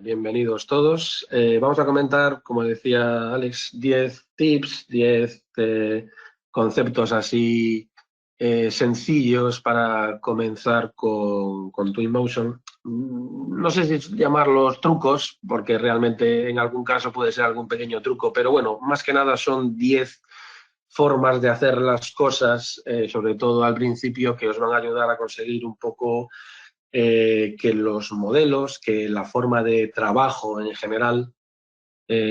Bienvenidos todos. Vamos a comentar, como decía Alex, 10 tips, 10 conceptos así sencillos para comenzar con Twinmotion. No sé si llamarlos trucos, porque realmente en algún caso puede ser algún pequeño truco, pero bueno, más que nada son 10 formas de hacer las cosas, sobre todo al principio, que os van a ayudar a conseguir un poco que los modelos, que la forma de trabajo en general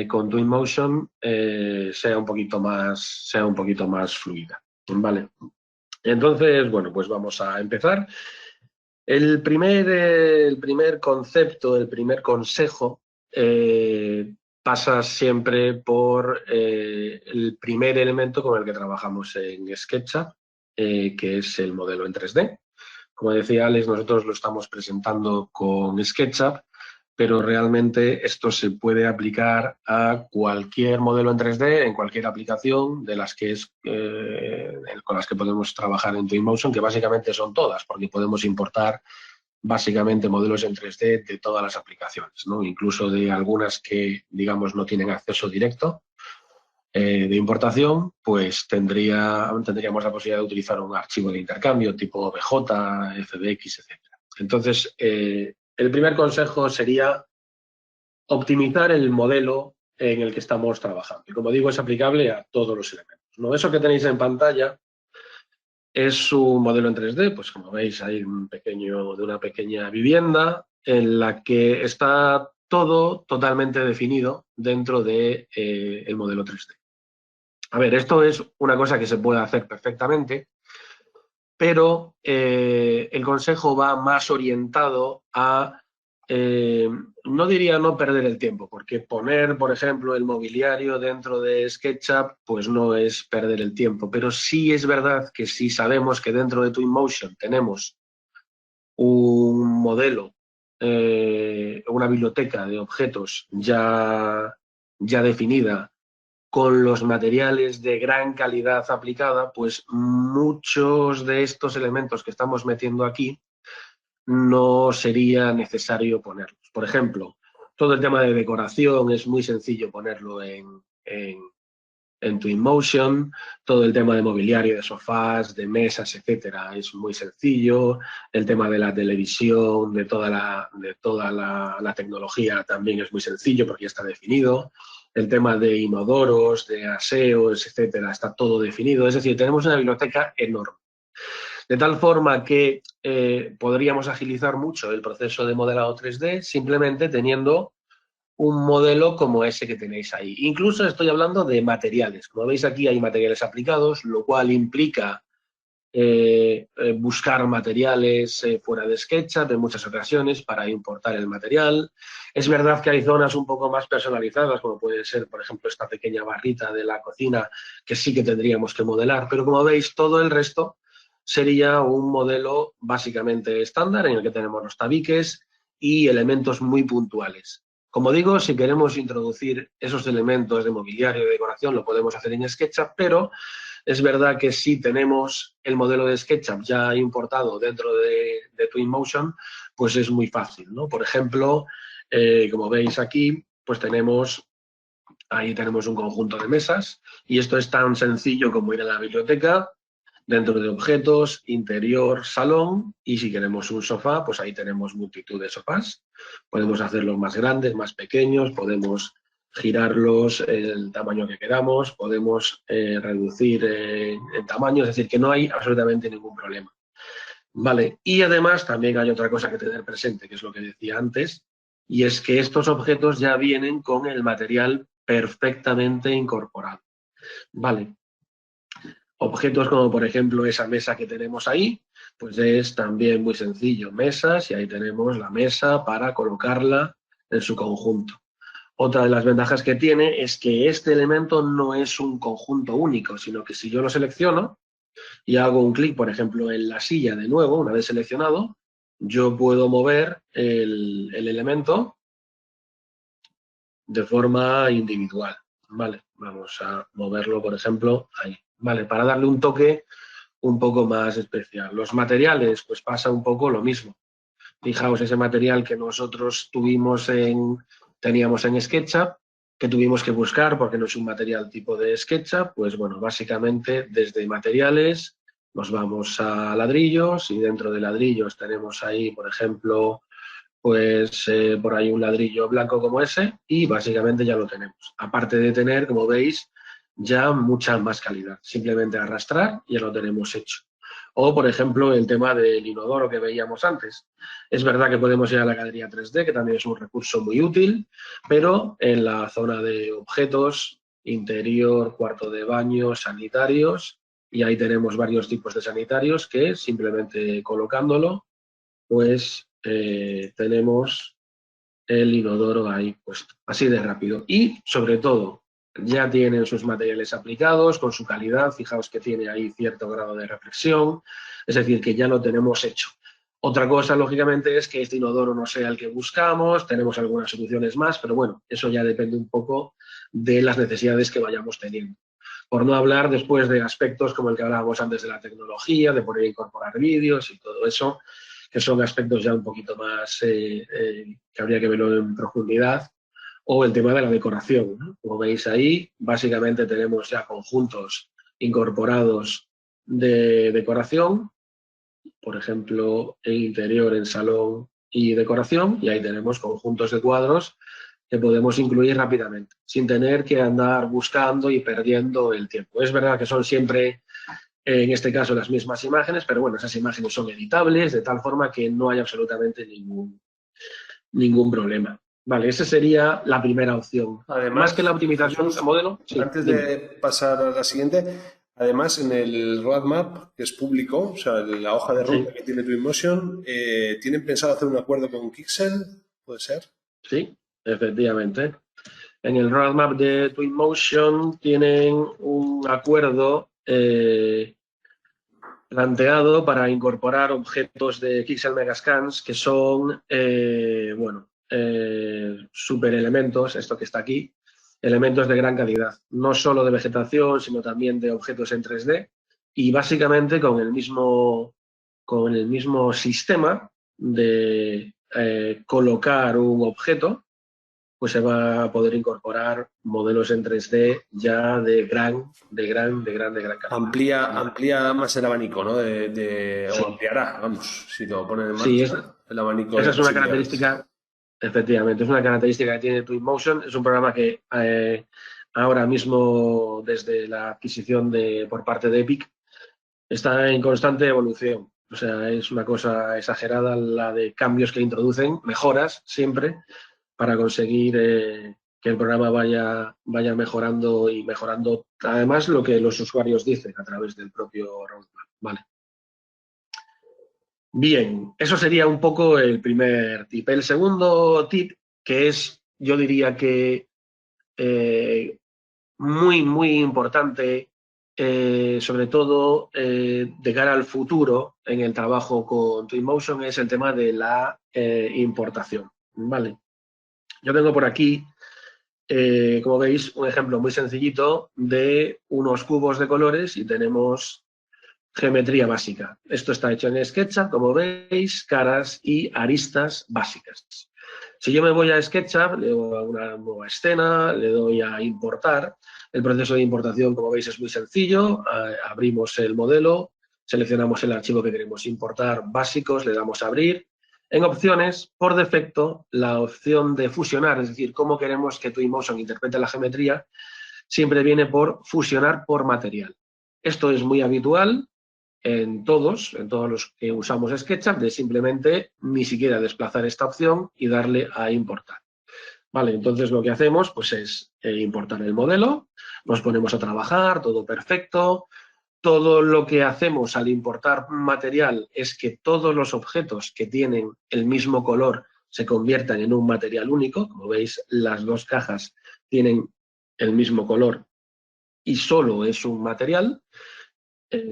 con Twinmotion sea un poquito más fluida, ¿vale? Entonces, bueno, pues vamos a empezar. El primer concepto, el primer consejo pasa siempre por el primer elemento con el que trabajamos en SketchUp, que es el modelo en 3D. Como decía Alex, nosotros lo estamos presentando con SketchUp, pero realmente esto se puede aplicar a cualquier modelo en 3D, en cualquier aplicación de las que con las que podemos trabajar en Twinmotion, que básicamente son todas, porque podemos importar básicamente modelos en 3D de todas las aplicaciones, ¿no? Incluso de algunas que, digamos, no tienen acceso directo de importación, pues tendríamos la posibilidad de utilizar un archivo de intercambio tipo OBJ, FBX, etc. Entonces, el primer consejo sería optimizar el modelo en el que estamos trabajando. Y como digo, es aplicable a todos los elementos, ¿no? Eso que tenéis en pantalla es un modelo en 3D, pues como veis hay de una pequeña vivienda en la que está todo totalmente definido dentro de el modelo 3D. A ver, esto es una cosa que se puede hacer perfectamente, pero el consejo va más orientado a, no diría no perder el tiempo, porque poner, por ejemplo, el mobiliario dentro de SketchUp, pues no es perder el tiempo, pero sí es verdad que si sabemos que dentro de Twinmotion tenemos un modelo, una biblioteca de objetos ya definida, con los materiales de gran calidad aplicada, pues muchos de estos elementos que estamos metiendo aquí no sería necesario ponerlos. Por ejemplo, todo el tema de decoración es muy sencillo ponerlo en Twinmotion, todo el tema de mobiliario, de sofás, de mesas, etcétera, es muy sencillo. El tema de la televisión, de toda la tecnología también es muy sencillo porque ya está definido. El tema de inodoros, de aseos, etcétera, está todo definido. Es decir, tenemos una biblioteca enorme. De tal forma que podríamos agilizar mucho el proceso de modelado 3D simplemente teniendo un modelo como ese que tenéis ahí. Incluso estoy hablando de materiales. Como veis aquí hay materiales aplicados, lo cual implica buscar materiales fuera de SketchUp en muchas ocasiones para importar el material. Es verdad que hay zonas un poco más personalizadas, como puede ser, por ejemplo, esta pequeña barrita de la cocina, que sí que tendríamos que modelar, pero como veis, todo el resto sería un modelo básicamente estándar en el que tenemos los tabiques y elementos muy puntuales. Como digo, si queremos introducir esos elementos de mobiliario y decoración, lo podemos hacer en SketchUp, pero es verdad que si tenemos el modelo de SketchUp ya importado dentro de Twinmotion, pues es muy fácil, ¿no? Por ejemplo, como veis aquí, pues ahí tenemos un conjunto de mesas y esto es tan sencillo como ir a la biblioteca, dentro de objetos, interior, salón, y si queremos un sofá, pues ahí tenemos multitud de sofás. Podemos hacerlos más grandes, más pequeños, podemos girarlos el tamaño que queramos, podemos reducir el tamaño, es decir, que no hay absolutamente ningún problema. Vale, y además también hay otra cosa que tener presente, que es lo que decía antes, y es que estos objetos ya vienen con el material perfectamente incorporado. Vale, objetos como por ejemplo esa mesa que tenemos ahí, pues es también muy sencillo, mesas, y ahí tenemos la mesa para colocarla en su conjunto. Otra de las ventajas que tiene es que este elemento no es un conjunto único, sino que si yo lo selecciono y hago un clic, por ejemplo, en la silla de nuevo, una vez seleccionado, yo puedo mover el elemento de forma individual. Vale, vamos a moverlo, por ejemplo, ahí. Vale, para darle un toque un poco más especial. Los materiales, pues pasa un poco lo mismo. Fijaos ese material que nosotros teníamos en SketchUp, que tuvimos que buscar porque no es un material tipo de SketchUp. Pues bueno, básicamente desde materiales nos vamos a ladrillos y dentro de ladrillos tenemos ahí, por ejemplo, pues por ahí un ladrillo blanco como ese y básicamente ya lo tenemos. Aparte de tener, como veis, ya mucha más calidad. Simplemente arrastrar y ya lo tenemos hecho. O, por ejemplo, el tema del inodoro que veíamos antes. Es verdad que podemos ir a la galería 3D, que también es un recurso muy útil, pero en la zona de objetos, interior, cuarto de baño, sanitarios, y ahí tenemos varios tipos de sanitarios que simplemente colocándolo, pues tenemos el inodoro ahí puesto, así de rápido. Y, sobre todo, ya tienen sus materiales aplicados, con su calidad. Fijaos que tiene ahí cierto grado de reflexión, es decir, que ya lo tenemos hecho. Otra cosa, lógicamente, es que este inodoro no sea el que buscamos, tenemos algunas soluciones más, pero bueno, eso ya depende un poco de las necesidades que vayamos teniendo. Por no hablar después de aspectos como el que hablábamos antes de la tecnología, de poder incorporar vídeos y todo eso, que son aspectos ya un poquito más que habría que verlo en profundidad, o el tema de la decoración, ¿no? Como veis ahí, básicamente tenemos ya conjuntos incorporados de decoración, por ejemplo, en interior, en salón y decoración, y ahí tenemos conjuntos de cuadros que podemos incluir rápidamente, sin tener que andar buscando y perdiendo el tiempo. Es verdad que son siempre, en este caso, las mismas imágenes, pero bueno, esas imágenes son editables de tal forma que no hay absolutamente ningún problema. Vale, esa sería la primera opción. Más que la Además, optimización de Jesús, modelo, sí, antes dime. de pasar a la siguiente, además en el roadmap, que es público, o sea, la hoja de ruta Sí, que tiene Twinmotion, ¿tienen pensado hacer un acuerdo con Kixel? ¿Puede ser? sí, efectivamente. En el roadmap de Twinmotion tienen un acuerdo planteado para incorporar objetos de Pixel Megascans que son, bueno, superelementos, esto que está aquí, elementos de gran calidad, no solo de vegetación, sino también de objetos en 3D, y básicamente con el mismo sistema de colocar un objeto, pues se va a poder incorporar modelos en 3D ya de gran calidad. ¿Vale? Amplía más el abanico, ¿no? O Sí, ampliará, vamos, si lo ponen en sí, marcha, el abanico esa de es una posibilidades. característica, efectivamente, es una característica que tiene Twinmotion. Es un programa que ahora mismo, desde la adquisición por parte de Epic, está en constante evolución. O sea, es una cosa exagerada la de cambios que introducen, mejoras siempre, para conseguir que el programa vaya mejorando y mejorando, además, lo que los usuarios dicen a través del propio roadmap. Vale. Bien, eso sería un poco el primer tip. El segundo tip, que es, yo diría que eh, muy importante, sobre todo de cara al futuro en el trabajo con Twinmotion, es el tema de la importación. ¿Vale? Yo tengo por aquí, como veis, un ejemplo muy sencillito de unos cubos de colores y tenemos geometría básica. Esto está hecho en SketchUp, como veis, caras y aristas básicas. Si yo me voy a SketchUp, le doy a una nueva escena, le doy a importar. El proceso de importación, como veis, es muy sencillo. Abrimos el modelo, seleccionamos el archivo que queremos importar, básicos, le damos a abrir. En opciones, por defecto, la opción de fusionar, es decir, cómo queremos que Twinmotion interprete la geometría, siempre viene por fusionar por material. Esto es muy habitual en todos los que usamos SketchUp, de simplemente ni siquiera desplazar esta opción y darle a importar. Vale, entonces lo que hacemos pues es importar el modelo, nos ponemos a trabajar, todo perfecto. Todo lo que hacemos al importar material es que todos los objetos que tienen el mismo color se conviertan en un material único. Como veis, las dos cajas tienen el mismo color y solo es un material.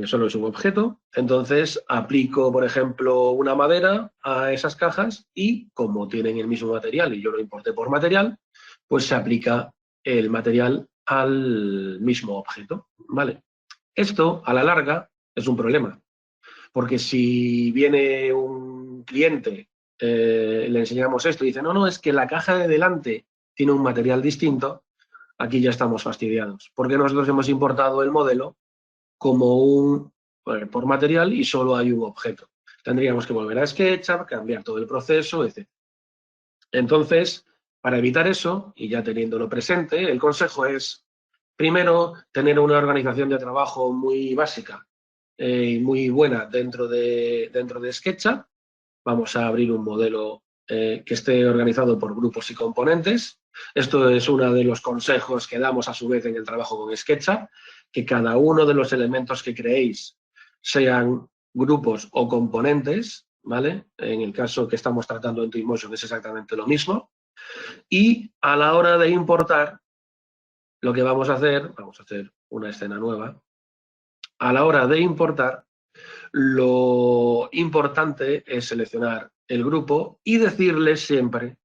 Solo es un objeto. Entonces aplico, por ejemplo, una madera a esas cajas y como tienen el mismo material y yo lo importé por material, pues se aplica el material al mismo objeto. ¿Vale? Esto, a la larga, es un problema, porque si viene un cliente le enseñamos esto y dice, no, es que la caja de delante tiene un material distinto, aquí ya estamos fastidiados, porque nosotros hemos importado el modelo como por material y solo hay un objeto. Tendríamos que volver a SketchUp, cambiar todo el proceso, etc. Entonces, para evitar eso, y ya teniéndolo presente, el consejo es, primero, tener una organización de trabajo muy básica y muy buena dentro de SketchUp. Vamos a abrir un modelo que esté organizado por grupos y componentes. Esto es uno de los consejos que damos a su vez en el trabajo con SketchUp, que cada uno de los elementos que creéis sean grupos o componentes, ¿vale? En el caso que estamos tratando en Twinmotion es exactamente lo mismo. Y a la hora de importar, lo que vamos a hacer una escena nueva. A la hora de importar, lo importante es seleccionar el grupo y decirle siempre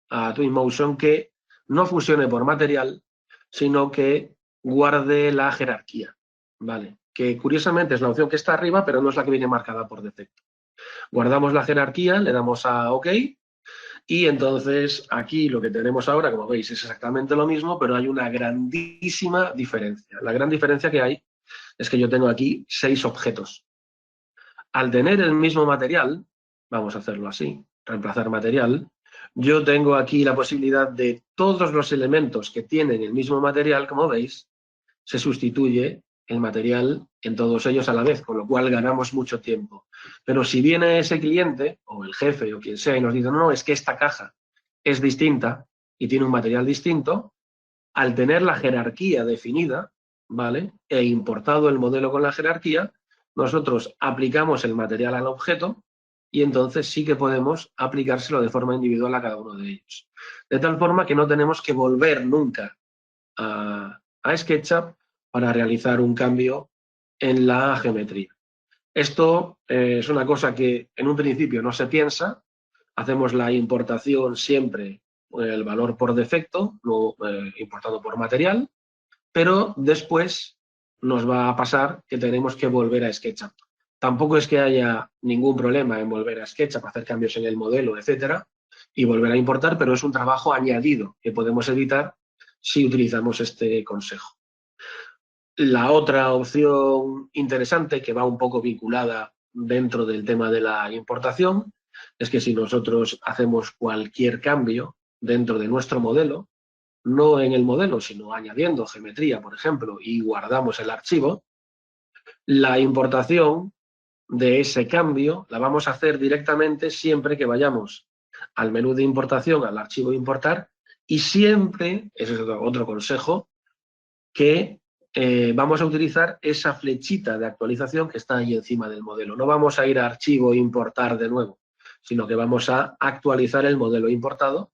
a Twinmotion que no fusione por material, sino que guarde la jerarquía, ¿vale? Que curiosamente es la opción que está arriba, pero no es la que viene marcada por defecto. Guardamos la jerarquía, le damos a OK y entonces aquí lo que tenemos ahora, como veis, es exactamente lo mismo, pero hay una grandísima diferencia. La gran diferencia que hay es que yo tengo aquí 6 objetos. Al tener el mismo material, vamos a hacerlo así, reemplazar material, yo tengo aquí la posibilidad de todos los elementos que tienen el mismo material, como veis, se sustituye el material en todos ellos a la vez, con lo cual ganamos mucho tiempo. Pero si viene ese cliente, o el jefe, o quien sea, y nos dice, no, es que esta caja es distinta y tiene un material distinto, al tener la jerarquía definida, ¿vale? E importado el modelo con la jerarquía, nosotros aplicamos el material al objeto y entonces sí que podemos aplicárselo de forma individual a cada uno de ellos. De tal forma que no tenemos que volver nunca a SketchUp para realizar un cambio en la geometría. Esto es una cosa que en un principio no se piensa, hacemos la importación siempre el valor por defecto, luego importado por material, pero después nos va a pasar que tenemos que volver a SketchUp. Tampoco es que haya ningún problema en volver a SketchUp, hacer cambios en el modelo, etcétera, y volver a importar, pero es un trabajo añadido que podemos evitar si utilizamos este consejo. La otra opción interesante, que va un poco vinculada dentro del tema de la importación, es que si nosotros hacemos cualquier cambio dentro de nuestro modelo, no en el modelo, sino añadiendo geometría, por ejemplo, y guardamos el archivo, la importación de ese cambio la vamos a hacer directamente siempre que vayamos al menú de importación, al archivo importar, y siempre, ese es otro consejo, que vamos a utilizar esa flechita de actualización que está ahí encima del modelo. No vamos a ir a archivo e importar de nuevo, sino que vamos a actualizar el modelo importado,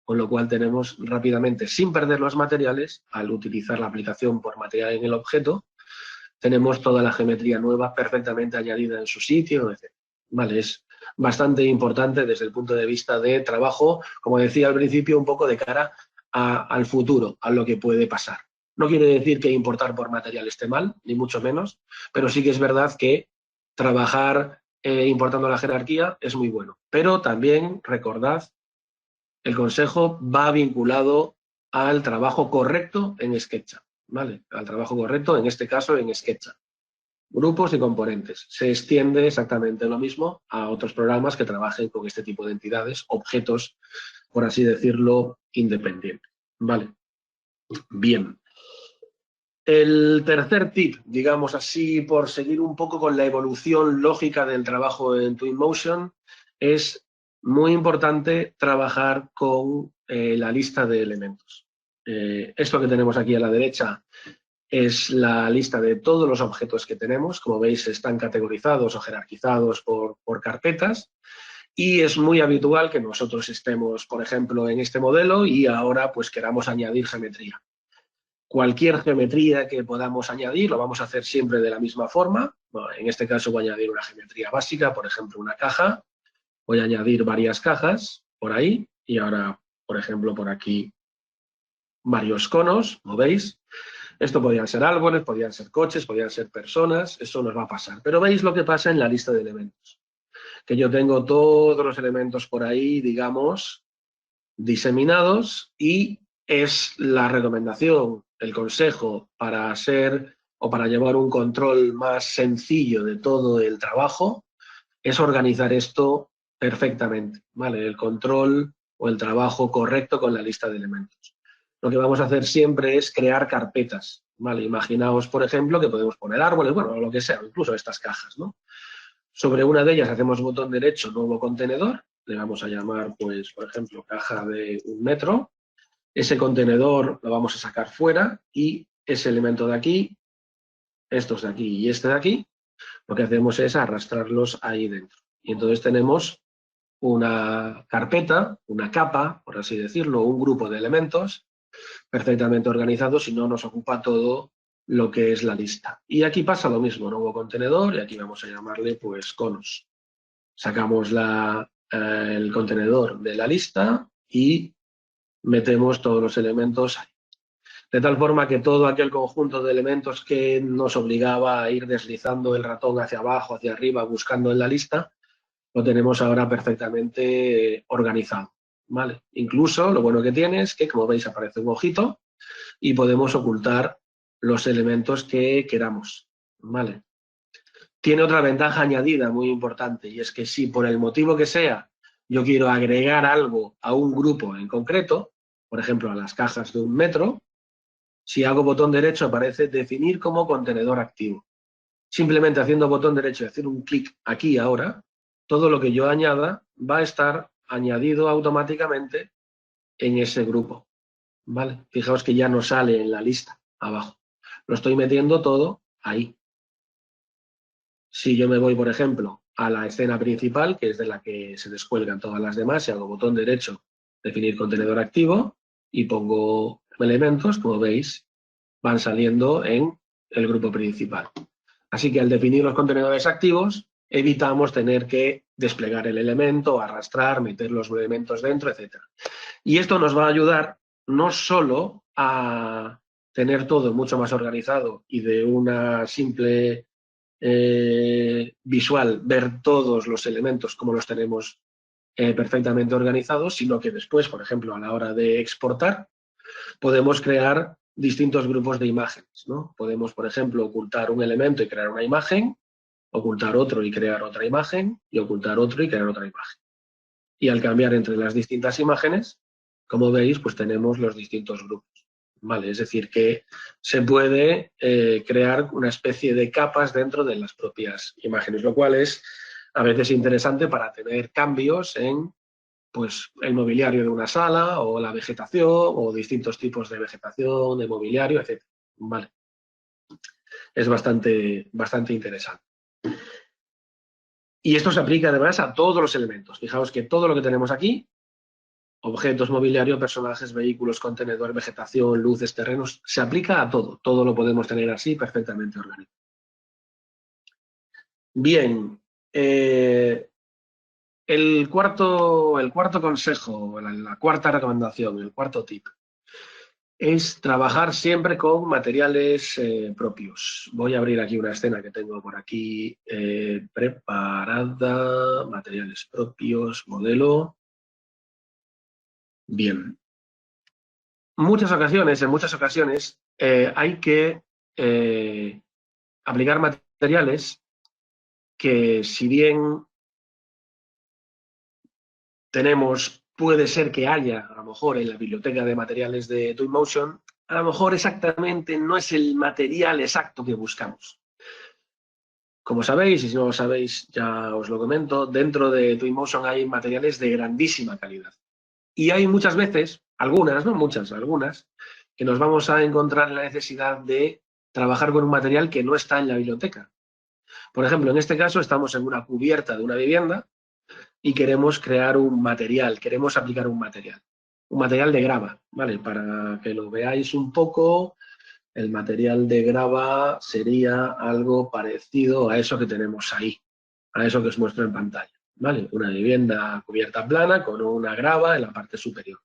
con lo cual tenemos rápidamente, sin perder los materiales, al utilizar la aplicación por material en el objeto, tenemos toda la geometría nueva perfectamente añadida en su sitio, etc. Vale, es bastante importante desde el punto de vista de trabajo, como decía al principio, un poco de cara al futuro, a lo que puede pasar. No quiere decir que importar por material esté mal, ni mucho menos, pero sí que es verdad que trabajar importando la jerarquía es muy bueno. Pero también recordad, el consejo va vinculado al trabajo correcto en SketchUp, ¿vale? Al trabajo correcto, en este caso, en SketchUp. Grupos y componentes. Se extiende exactamente lo mismo a otros programas que trabajen con este tipo de entidades, objetos, por así decirlo, independientes. ¿Vale? Bien. El tercer tip, digamos así, por seguir un poco con la evolución lógica del trabajo en Twinmotion, es muy importante trabajar con la lista de elementos. Esto que tenemos aquí a la derecha es la lista de todos los objetos que tenemos. Como veis, están categorizados o jerarquizados por carpetas. Y es muy habitual que nosotros estemos, por ejemplo, en este modelo y ahora pues queramos añadir geometría. Cualquier geometría que podamos añadir lo vamos a hacer siempre de la misma forma. Bueno, en este caso voy a añadir una geometría básica, por ejemplo, una caja. Voy a añadir varias cajas por ahí y ahora, por ejemplo, por aquí varios conos, ¿lo veis? Esto podrían ser árboles, podrían ser coches, podrían ser personas, eso nos va a pasar. Pero veis lo que pasa en la lista de elementos. que yo tengo todos los elementos por ahí, digamos, diseminados, y es la recomendación, el consejo para hacer o para llevar un control más sencillo de todo el trabajo, es organizar esto perfectamente, ¿vale? El control o el trabajo correcto con la lista de elementos. Lo que vamos a hacer siempre es crear carpetas, ¿vale? Imaginaos, por ejemplo, que podemos poner árboles, bueno, lo que sea, incluso estas cajas, ¿no? Sobre una de ellas hacemos botón derecho, nuevo contenedor, le vamos a llamar, pues, por ejemplo, caja de 1 metro. Ese contenedor lo vamos a sacar fuera y ese elemento de aquí, estos de aquí y este de aquí, lo que hacemos es arrastrarlos ahí dentro. Y entonces tenemos una carpeta, una capa, por así decirlo, un grupo de elementos perfectamente organizados y no nos ocupa todo lo que es la lista. Y aquí pasa lo mismo, nuevo contenedor, y aquí vamos a llamarle pues conos. Sacamos el contenedor de la lista y metemos todos los elementos ahí. De tal forma que todo aquel conjunto de elementos que nos obligaba a ir deslizando el ratón hacia abajo, hacia arriba, buscando en la lista, lo tenemos ahora perfectamente organizado, ¿vale? Incluso lo bueno que tiene es que, como veis, aparece un ojito y podemos ocultar los elementos que queramos, ¿vale? Tiene otra ventaja añadida muy importante, y es que si por el motivo que sea yo quiero agregar algo a un grupo en concreto, por ejemplo a las cajas de 1 metro, si hago botón derecho aparece definir como contenedor activo. Simplemente haciendo botón derecho y hacer un clic aquí ahora, todo lo que yo añada va a estar añadido automáticamente en ese grupo, ¿vale? Fijaos que ya no sale en la lista abajo. Lo estoy metiendo todo ahí. Si yo me voy, por ejemplo, a la escena principal, que es de la que se descuelgan todas las demás, y hago botón derecho, definir contenedor activo, y pongo elementos, como veis, van saliendo en el grupo principal. Así que al definir los contenedores activos, evitamos tener que desplegar el elemento, arrastrar, meter los elementos dentro, etc. Y esto nos va a ayudar no solo a tener todo mucho más organizado y de una simple visual ver todos los elementos como los tenemos perfectamente organizados, sino que después, por ejemplo, a la hora de exportar, podemos crear distintos grupos de imágenes, ¿no? Podemos, por ejemplo, ocultar un elemento y crear una imagen, ocultar otro y crear otra imagen, y ocultar otro y crear otra imagen. Y al cambiar entre las distintas imágenes, como veis, pues tenemos los distintos grupos, ¿vale? Es decir, que se puede crear una especie de capas dentro de las propias imágenes, lo cual es a veces interesante para tener cambios en pues el mobiliario de una sala, o la vegetación, o distintos tipos de vegetación, de mobiliario, etc. Vale. Es bastante interesante. Y esto se aplica además a todos los elementos. Fijaos que todo lo que tenemos aquí, objetos, mobiliario, personajes, vehículos, contenedor, vegetación, luces, terrenos, se aplica a todo. Todo lo podemos tener así perfectamente organizado. Bien. El cuarto consejo, la cuarta recomendación, el cuarto tip, es trabajar siempre con materiales propios. Voy a abrir aquí una escena que tengo por aquí preparada, materiales propios, modelo. Bien. En muchas ocasiones hay que aplicar materiales que, si bien puede ser que haya, a lo mejor en la biblioteca de materiales de Twinmotion, a lo mejor exactamente no es el material exacto que buscamos. Como sabéis, y si no lo sabéis ya os lo comento, dentro de Twinmotion hay materiales de grandísima calidad. Y hay muchas veces, algunas, no muchas, algunas, que nos vamos a encontrar en la necesidad de trabajar con un material que no está en la biblioteca. Por ejemplo, en este caso estamos en una cubierta de una vivienda y queremos crear un material, queremos aplicar un material de grava, ¿vale? Para que lo veáis un poco, el material de grava sería algo parecido a eso que tenemos ahí, a eso que os muestro en pantalla, ¿vale? Una vivienda cubierta plana con una grava en la parte superior.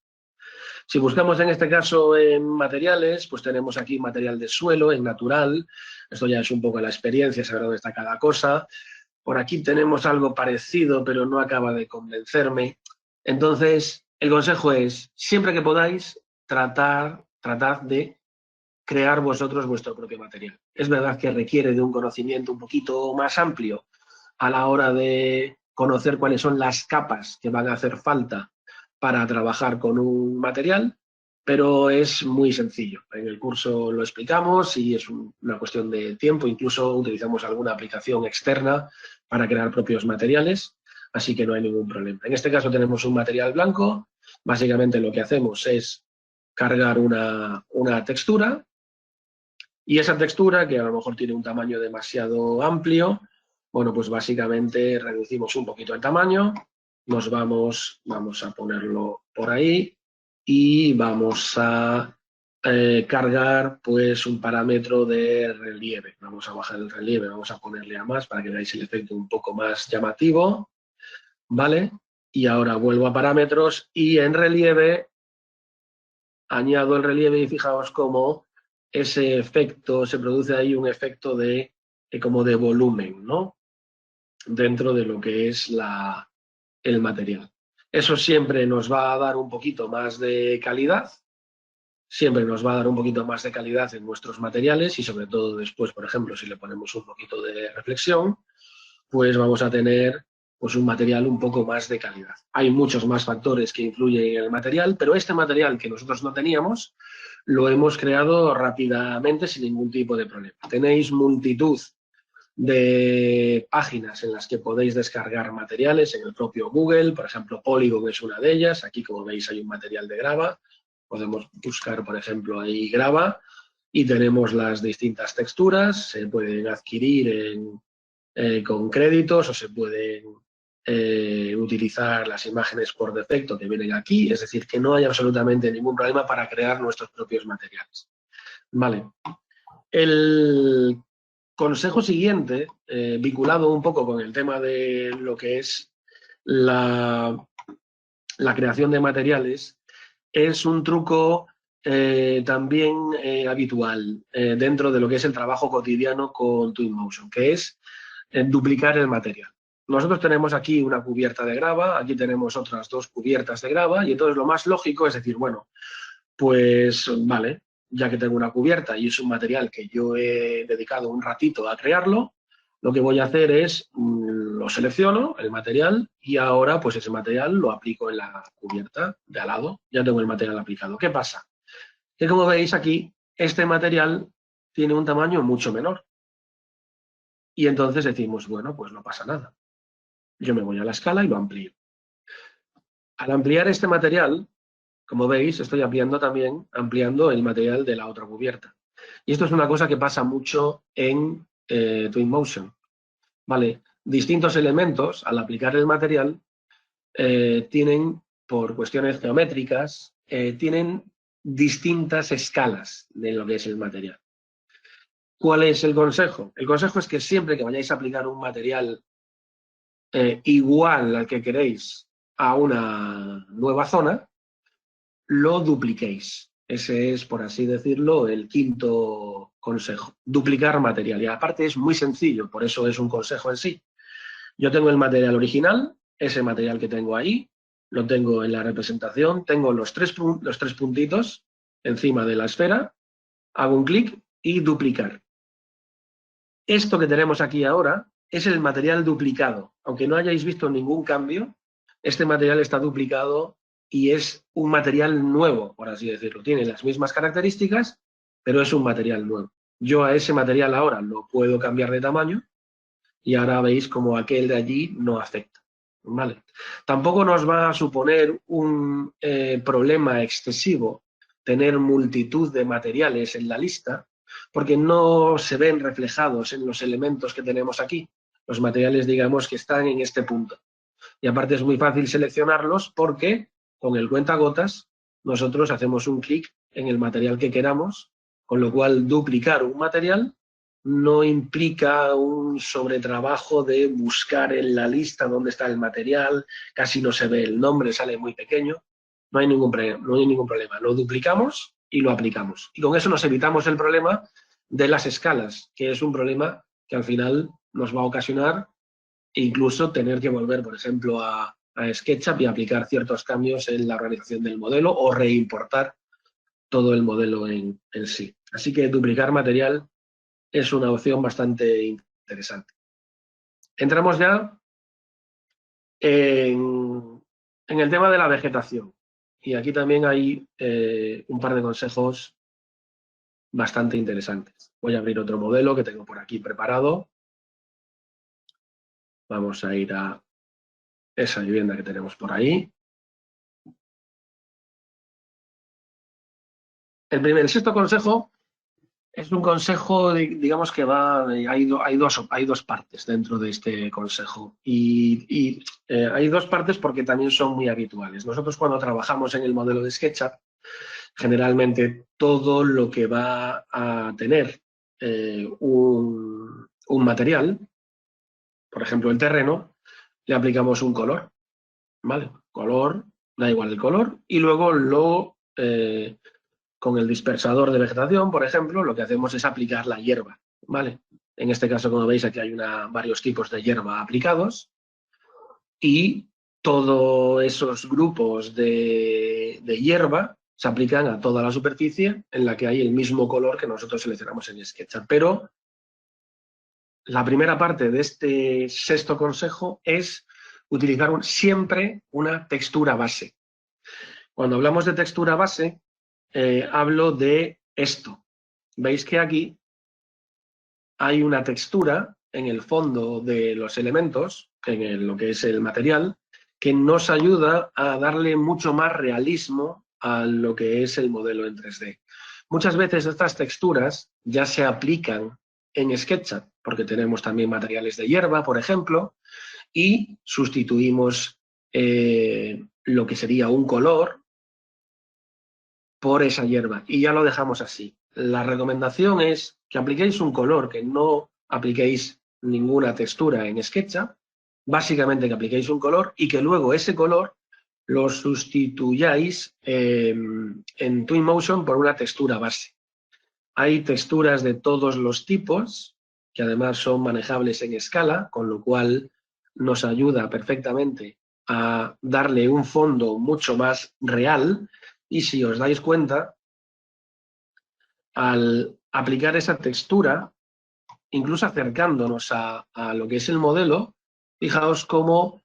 Si buscamos en este caso en materiales, pues tenemos aquí material de suelo, en natural, esto ya es un poco la experiencia, saber dónde está cada cosa. por aquí tenemos algo parecido, pero no acaba de convencerme. Entonces, el consejo es, siempre que podáis, tratad de crear vosotros vuestro propio material. Es verdad que requiere de un conocimiento un poquito más amplio a la hora de conocer cuáles son las capas que van a hacer falta para trabajar con un material, pero es muy sencillo. En el curso lo explicamos y es una cuestión de tiempo. Incluso utilizamos alguna aplicación externa para crear propios materiales, así que no hay ningún problema. En este caso tenemos un material blanco. Básicamente lo que hacemos es cargar una textura, y esa textura, que a lo mejor tiene un tamaño demasiado amplio, bueno, pues básicamente reducimos un poquito el tamaño, vamos a ponerlo por ahí y vamos a cargar pues un parámetro de relieve. Vamos a bajar el relieve, vamos a ponerle a más para que veáis el efecto un poco más llamativo, ¿vale? Y ahora vuelvo a parámetros y en relieve añado el relieve y fijaos cómo ese efecto, se produce ahí un efecto de como de volumen, ¿no? Dentro de lo que es el material. Eso siempre nos va a dar un poquito más de calidad, siempre nos va a dar un poquito más de calidad en nuestros materiales y sobre todo después, por ejemplo, si le ponemos un poquito de reflexión, pues vamos a tener pues un material un poco más de calidad. Hay muchos más factores que influyen en el material, pero este material que nosotros no teníamos lo hemos creado rápidamente sin ningún tipo de problema. Tenéis multitud de páginas en las que podéis descargar materiales en el propio Google, por ejemplo, Polygon es una de ellas. Aquí, como veis, hay un material de grava. Podemos buscar, por ejemplo, ahí grava y tenemos las distintas texturas. Se pueden adquirir con créditos o se pueden utilizar las imágenes por defecto que vienen aquí, es decir, que no hay absolutamente ningún problema para crear nuestros propios materiales. Vale. El consejo siguiente, vinculado un poco con el tema de lo que es la creación de materiales, es un truco también habitual dentro de lo que es el trabajo cotidiano con Twinmotion, que es duplicar el material. Nosotros tenemos aquí una cubierta de grava, aquí tenemos otras dos cubiertas de grava, y entonces lo más lógico es decir, bueno, pues vale, ya que tengo una cubierta y es un material que yo he dedicado un ratito a crearlo, lo que voy a hacer es, lo selecciono, el material, y ahora pues ese material lo aplico en la cubierta de al lado, ya tengo el material aplicado. ¿Qué pasa? Que como veis aquí, este material tiene un tamaño mucho menor. Y entonces decimos, bueno, pues no pasa nada. Yo me voy a la escala y lo amplío. Al ampliar este material, como veis, estoy ampliando el material de la otra cubierta. Y esto es una cosa que pasa mucho en Twinmotion. ¿Vale? Distintos elementos, al aplicar el material, tienen, por cuestiones geométricas, tienen distintas escalas de lo que es el material. ¿Cuál es el consejo? El consejo es que siempre que vayáis a aplicar un material igual al que queréis a una nueva zona, lo dupliquéis. Ese es, por así decirlo, el quinto consejo. Duplicar material. Y aparte es muy sencillo, por eso es un consejo en sí. Yo tengo el material original, ese material que tengo ahí, lo tengo en la representación, tengo los tres puntitos encima de la esfera, hago un clic y duplicar. Esto que tenemos aquí ahora es el material duplicado. Aunque no hayáis visto ningún cambio, este material está duplicado y es un material nuevo, por así decirlo. Tiene las mismas características, pero es un material nuevo. Yo a ese material ahora lo puedo cambiar de tamaño y ahora veis como aquel de allí no afecta. ¿Vale? Tampoco nos va a suponer un problema excesivo tener multitud de materiales en la lista, porque no se ven reflejados en los elementos que tenemos aquí. Los materiales, digamos, que están en este punto. Y aparte es muy fácil seleccionarlos porque con el cuentagotas nosotros hacemos un clic en el material que queramos, con lo cual duplicar un material no implica un sobretrabajo de buscar en la lista dónde está el material, casi no se ve el nombre, sale muy pequeño. No hay ningún problema. Lo duplicamos y lo aplicamos. Y con eso nos evitamos el problema de las escalas, que es un problema que al final nos va a ocasionar incluso tener que volver, por ejemplo, a SketchUp y aplicar ciertos cambios en la organización del modelo o reimportar todo el modelo en sí. Así que duplicar material es una opción bastante interesante. Entramos ya en el tema de la vegetación. Y aquí también hay un par de consejos bastante interesantes. Voy a abrir otro modelo que tengo por aquí preparado. Vamos a ir a esa vivienda que tenemos por ahí. El sexto consejo es un consejo, digamos que hay dos partes dentro de este consejo. Y hay dos partes porque también son muy habituales. Nosotros cuando trabajamos en el modelo de SketchUp, generalmente todo lo que va a tener un material, por ejemplo el terreno, le aplicamos un color, ¿vale? Color, da igual el color, y luego con el dispersador de vegetación, por ejemplo, lo que hacemos es aplicar la hierba, ¿vale? En este caso, como veis, aquí hay varios tipos de hierba aplicados y todos esos grupos de hierba se aplican a toda la superficie en la que hay el mismo color que nosotros seleccionamos en SketchUp. Pero la primera parte de este sexto consejo es utilizar siempre una textura base. Cuando hablamos de textura base, hablo de esto. Veis que aquí hay una textura en el fondo de los elementos, en lo que es el material, que nos ayuda a darle mucho más realismo a lo que es el modelo en 3D. Muchas veces estas texturas ya se aplican en SketchUp, porque tenemos también materiales de hierba, por ejemplo, y sustituimos lo que sería un color por esa hierba y ya lo dejamos así. La recomendación es que apliquéis un color, que no apliquéis ninguna textura en SketchUp, básicamente que apliquéis un color y que luego ese color lo sustituyáis en Twinmotion por una textura base. Hay texturas de todos los tipos, que además son manejables en escala, con lo cual nos ayuda perfectamente a darle un fondo mucho más real. Y si os dais cuenta, al aplicar esa textura, incluso acercándonos a lo que es el modelo, fijaos cómo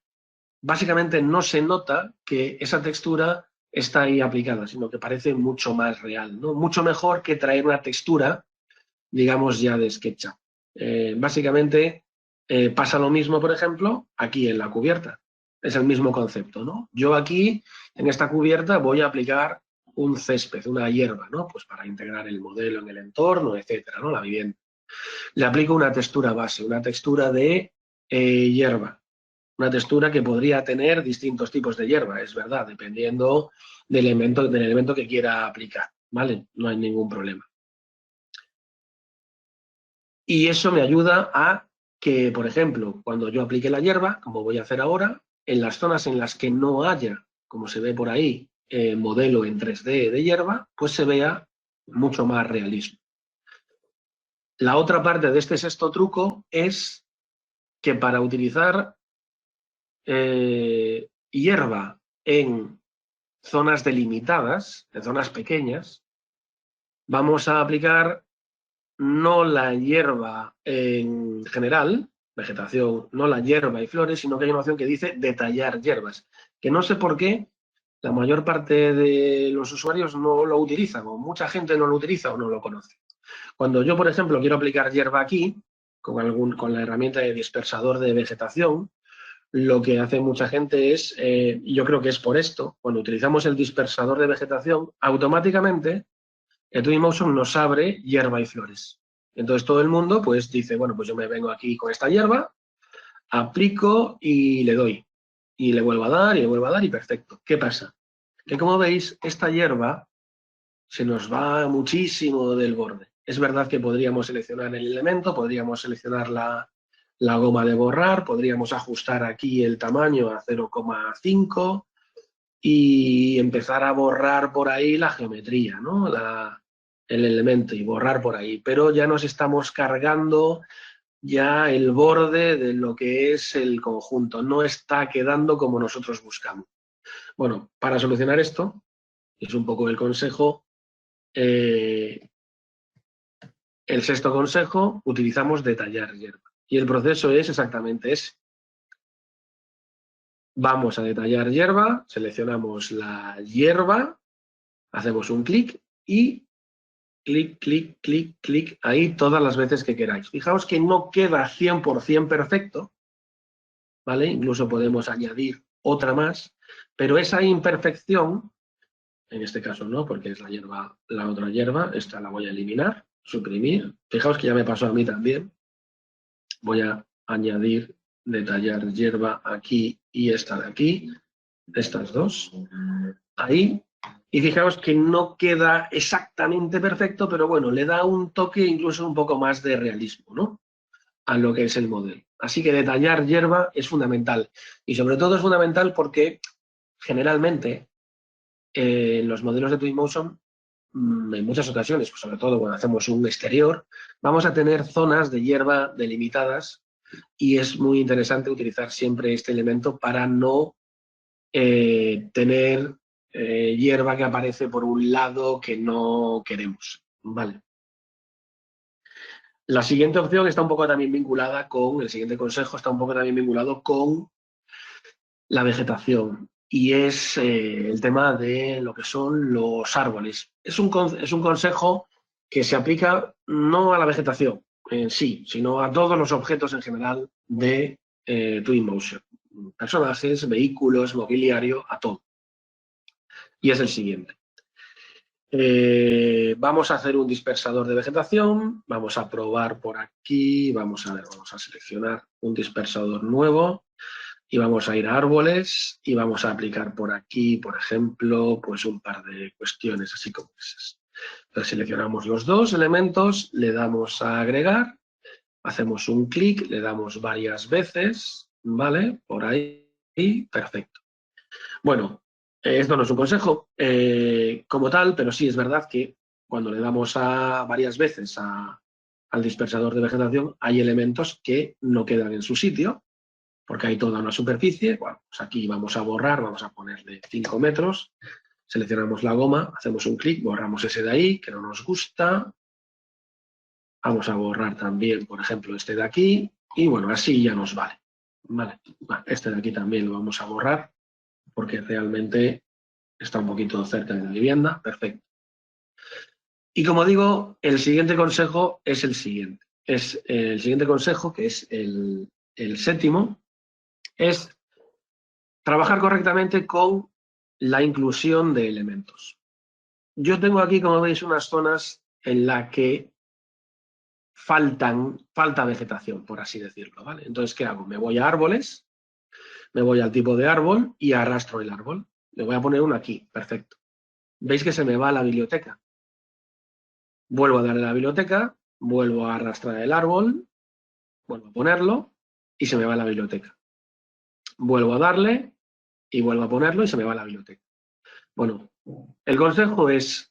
básicamente no se nota que esa textura está ahí aplicada, sino que parece mucho más real, ¿no? Mucho mejor que traer una textura, digamos, ya de SketchUp. Básicamente pasa lo mismo, por ejemplo, aquí en la cubierta. Es el mismo concepto, ¿no? Yo aquí, en esta cubierta, voy a aplicar un césped, una hierba, ¿no? Pues para integrar el modelo en el entorno, etcétera, ¿no? La vivienda. Le aplico una textura base, una textura de hierba. Una textura que podría tener distintos tipos de hierba, es verdad, dependiendo del elemento que quiera aplicar, ¿vale? No hay ningún problema. Y eso me ayuda a que, por ejemplo, cuando yo aplique la hierba, como voy a hacer ahora, en las zonas en las que no haya, como se ve por ahí, modelo en 3D de hierba, pues se vea mucho más realismo. La otra parte de este sexto truco es que para utilizar hierba en zonas delimitadas, en zonas pequeñas, vamos a aplicar no la hierba en general, vegetación, no la hierba y flores, sino que hay una opción que dice detallar hierbas, que no sé por qué la mayor parte de los usuarios no lo utilizan, o mucha gente no lo utiliza o no lo conoce. Cuando yo, por ejemplo, quiero aplicar hierba aquí, con la herramienta de dispersador de vegetación, lo que hace mucha gente es, yo creo que es por esto, cuando utilizamos el dispersador de vegetación, automáticamente el Twinmotion nos abre hierba y flores. Entonces todo el mundo pues dice, bueno, pues yo me vengo aquí con esta hierba, aplico y le doy. Y le vuelvo a dar y le vuelvo a dar y perfecto. ¿Qué pasa? Que como veis, esta hierba se nos va muchísimo del borde. Es verdad que podríamos seleccionar el elemento, podríamos seleccionar la goma de borrar, podríamos ajustar aquí el tamaño a 0,5 y empezar a borrar por ahí la geometría, ¿no? El elemento y borrar por ahí. Pero ya nos estamos cargando ya el borde de lo que es el conjunto. No está quedando como nosotros buscamos. Bueno, para solucionar esto, es un poco el consejo, el sexto consejo, utilizamos detallar hierba. Y el proceso es exactamente ese. Vamos a detallar hierba, seleccionamos la hierba, hacemos un clic y clic, clic, clic, clic, ahí todas las veces que queráis. Fijaos que no queda 100% perfecto, ¿vale? Incluso podemos añadir otra más, pero esa imperfección, en este caso no, porque es la hierba, la otra hierba, esta la voy a eliminar, suprimir. Fijaos que ya me pasó a mí también. Voy a añadir, detallar hierba aquí y esta de aquí, estas dos, ahí. Y fijaos que no queda exactamente perfecto, pero bueno, le da un toque incluso un poco más de realismo, ¿no?, a lo que es el modelo. Así que detallar hierba es fundamental. Y sobre todo es fundamental porque generalmente en los modelos de Twinmotion, en muchas ocasiones, pues sobre todo cuando hacemos un exterior, vamos a tener zonas de hierba delimitadas y es muy interesante utilizar siempre este elemento para no tener hierba que aparece por un lado que no queremos. Vale. La siguiente opción está un poco también vinculada con, el siguiente consejo está un poco también vinculado con la vegetación y es el tema de lo que son los árboles. Es un consejo que se aplica no a la vegetación en sí, sino a todos los objetos en general de Twinmotion. Personajes, vehículos, mobiliario, a todo. Y es el siguiente. Vamos a hacer un dispersador de vegetación, vamos a probar por aquí, vamos a seleccionar un dispersador nuevo y vamos a ir a árboles y vamos a aplicar por aquí, por ejemplo, pues un par de cuestiones así como esas. Entonces seleccionamos los dos elementos, le damos a agregar, hacemos un clic, le damos varias veces, ¿vale? Por ahí, perfecto. Bueno, esto no es un consejo como tal, pero sí es verdad que cuando le damos a varias veces al dispersador de vegetación, hay elementos que no quedan en su sitio, porque hay toda una superficie. Bueno, pues aquí vamos a borrar, vamos a ponerle 5 metros, seleccionamos la goma, hacemos un clic, borramos ese de ahí, que no nos gusta. Vamos a borrar también, por ejemplo, este de aquí, y bueno, así ya nos vale. Vale, este de aquí también lo vamos a borrar, porque realmente está un poquito cerca de la vivienda, perfecto. Y como digo, el siguiente consejo es el siguiente. Es el siguiente consejo, que es el séptimo, es trabajar correctamente con la inclusión de elementos. Yo tengo aquí, como veis, unas zonas en las que falta vegetación, por así decirlo, ¿vale? Entonces, ¿qué hago? Me voy a árboles, me voy al tipo de árbol y arrastro el árbol. Le voy a poner uno aquí, perfecto. ¿Veis que se me va a la biblioteca? Vuelvo a darle a la biblioteca, vuelvo a arrastrar el árbol, vuelvo a ponerlo y se me va a la biblioteca. Vuelvo a darle y vuelvo a ponerlo y se me va a la biblioteca. Bueno, el consejo es,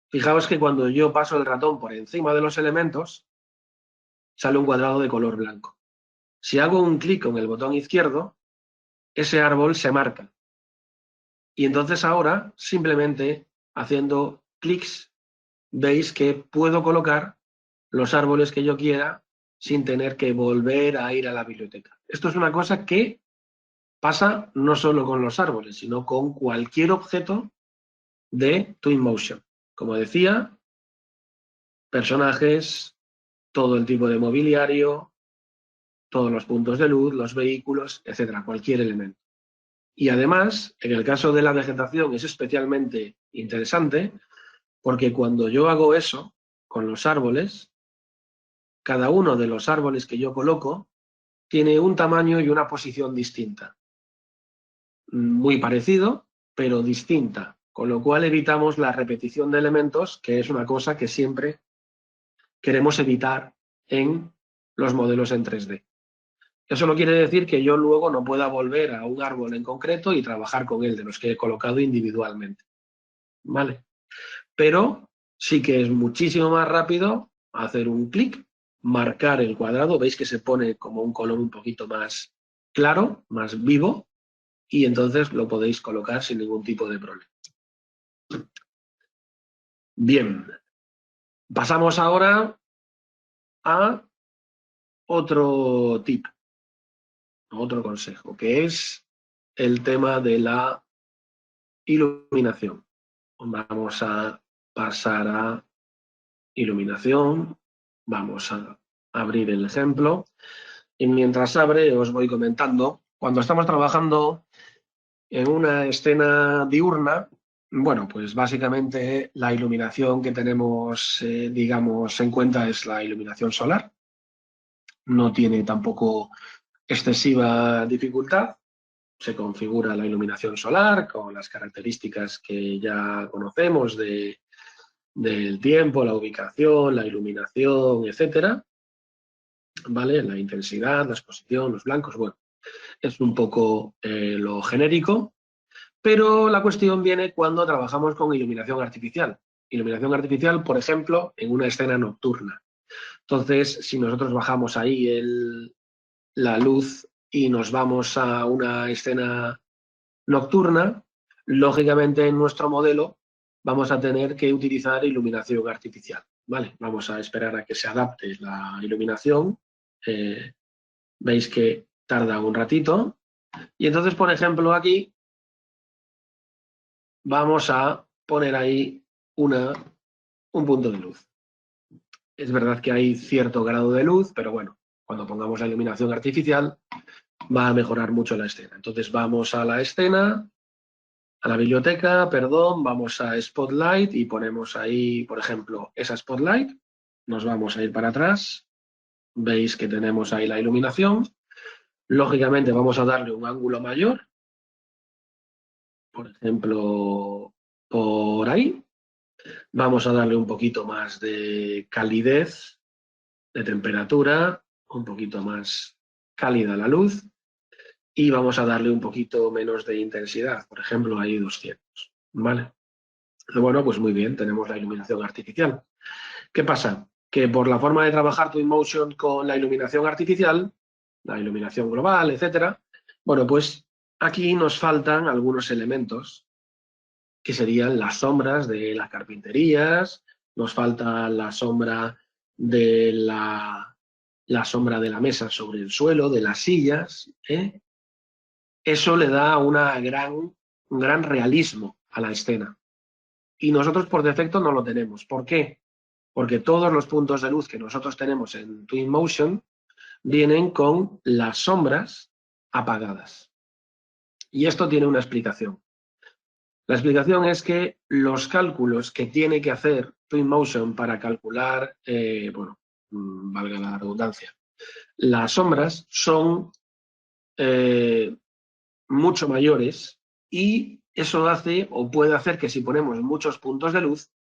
fijaos que cuando yo paso el ratón por encima de los elementos, sale un cuadrado de color blanco. Si hago un clic con el botón izquierdo, ese árbol se marca. Y entonces ahora, simplemente haciendo clics, veis que puedo colocar los árboles que yo quiera sin tener que volver a ir a la biblioteca. Esto es una cosa que pasa no solo con los árboles, sino con cualquier objeto de Twinmotion. Como decía, personajes, todo el tipo de mobiliario, todos los puntos de luz, los vehículos, etcétera, cualquier elemento. Y además, en el caso de la vegetación es especialmente interesante porque cuando yo hago eso con los árboles, cada uno de los árboles que yo coloco tiene un tamaño y una posición distinta. Muy parecido, pero distinta, con lo cual evitamos la repetición de elementos, que es una cosa que siempre queremos evitar en los modelos en 3D. Eso no quiere decir que yo luego no pueda volver a un árbol en concreto y trabajar con él, de los que he colocado individualmente. ¿Vale? Pero sí que es muchísimo más rápido hacer un clic, marcar el cuadrado, veis que se pone como un color un poquito más claro, más vivo, y entonces lo podéis colocar sin ningún tipo de problema. Bien, pasamos ahora a otro tip, otro consejo, que es el tema de la iluminación. Vamos a pasar a iluminación, vamos a abrir el ejemplo, y mientras abre os voy comentando, cuando estamos trabajando en una escena diurna, bueno, pues básicamente la iluminación que tenemos, digamos, en cuenta es la iluminación solar. No tiene tampoco excesiva dificultad. Se configura la iluminación solar con las características que ya conocemos del tiempo, la ubicación, la iluminación, etcétera. ¿Vale? La intensidad, la exposición, los blancos, bueno, es un poco lo genérico. Pero la cuestión viene cuando trabajamos con iluminación artificial. Iluminación artificial, por ejemplo, en una escena nocturna. Entonces, si nosotros bajamos ahí la luz y nos vamos a una escena nocturna, lógicamente en nuestro modelo vamos a tener que utilizar iluminación artificial. ¿Vale? Vamos a esperar a que se adapte la iluminación. Veis que tarda un ratito. Y entonces, por ejemplo, aquí vamos a poner ahí un punto de luz. Es verdad que hay cierto grado de luz, pero bueno, cuando pongamos la iluminación artificial va a mejorar mucho la escena. Entonces vamos a la escena, a la biblioteca, perdón, vamos a Spotlight y ponemos ahí, por ejemplo, esa Spotlight. Nos vamos a ir para atrás. Veis que tenemos ahí la iluminación. Lógicamente vamos a darle un ángulo mayor. Por ejemplo, por ahí. Vamos a darle un poquito más de calidez, de temperatura, un poquito más cálida la luz y vamos a darle un poquito menos de intensidad, por ejemplo, ahí 200, ¿vale? Bueno, pues muy bien, tenemos la iluminación artificial. ¿Qué pasa? Que por la forma de trabajar Twinmotion con la iluminación artificial, la iluminación global, etcétera, bueno, pues aquí nos faltan algunos elementos que serían las sombras de las carpinterías, nos falta la sombra de la sombra de la mesa sobre el suelo, de las sillas. Eso le da un gran realismo a la escena. Y nosotros por defecto no lo tenemos. ¿Por qué? Porque todos los puntos de luz que nosotros tenemos en Twinmotion vienen con las sombras apagadas. Y esto tiene una explicación. La explicación es que los cálculos que tiene que hacer Twinmotion para calcular, bueno, valga la redundancia, las sombras son mucho mayores y eso hace o puede hacer que si ponemos muchos puntos de luz,